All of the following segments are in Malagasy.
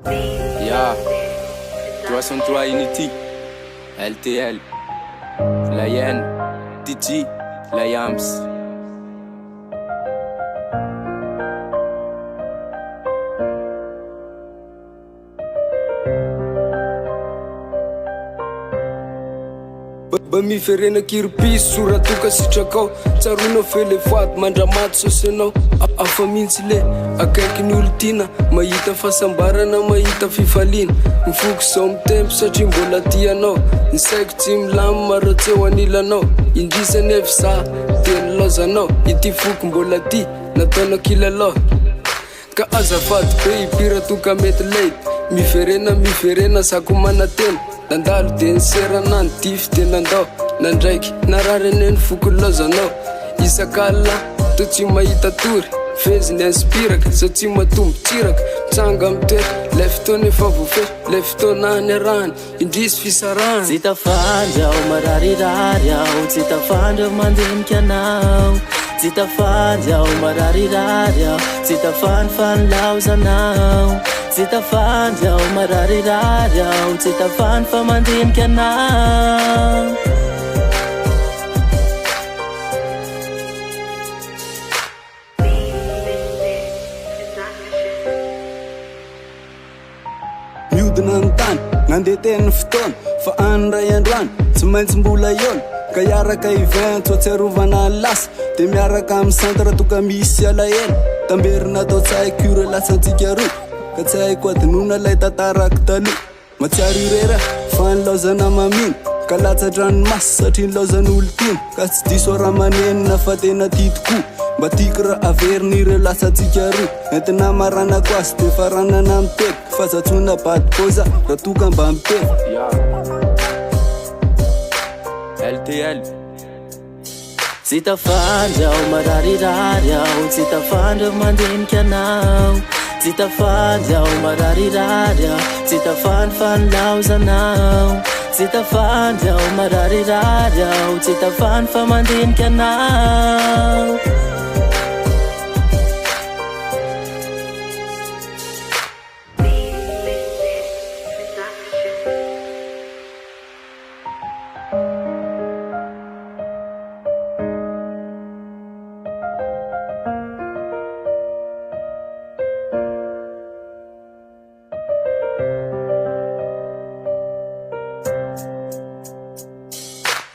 Yeah, 303 Unity, LTL, Lion, DJ, Liams. Miferena kirpiso soratoka sitrakao tsaroinao felefoady mandramaty sosinao afa mintsy le akaiky ny olo tiana mahita fahasambarana mahita fifaliana mifoky zao mitempo satria mbola tianao ny saiko tsy milamy maratseo anilanao indrisany evy za telo lozanao ity foky mbola ty nataonao kilalao ka azafady be ipiratoka mety lady miferena zako manatena nandalo de niserana ny dify de nandao nandraiky narary aneny foko lozanao isakala to tsy mahita tory feziny inspiraka za tsy matombo tsiraka mitsanga mitoetra lay fotoana efa voafetra lay fotoana any arahany indrisy fisarahany tsy tafandry aho mararirary aho tsy tafandry aho mandinika anao tsy tafandry aho mararirary aho tsy tafandry fa nilaozanao tsy tafandry aho mararirary aho tsy tafandry fa mandinika anao miodina ny tany nandeha teny fotoana fa anyray androany tsy maintsy mbola iona ka iaraka ivento atsiarovana ny lasa de miaraka amin'ny centre toka misy alahelo tamberina atao tsy haiko ire lasantsika roa ka tsy haiko adinona lay tantaraky taloha matsiaro irera fa nilaozana mamino ka latsadranomasy satria nilaozan'olo tino ka tsy diso raha manenina fa tena ty tokoa mba tiako raha averina ire lasantsika roa entina maranako azy de faranana miteko fa zatsona badipoza raha toka mba miteko LTL. tsy tafandry aho mararirary aho tsy tafandry aho mandinika anao tsy tafandry aho mararirary aho tsy tafandry fa nilaozanao tsy tafandry aho mararirary aho tsy tafandry fa mandinika anao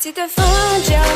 Tsy tafandry aho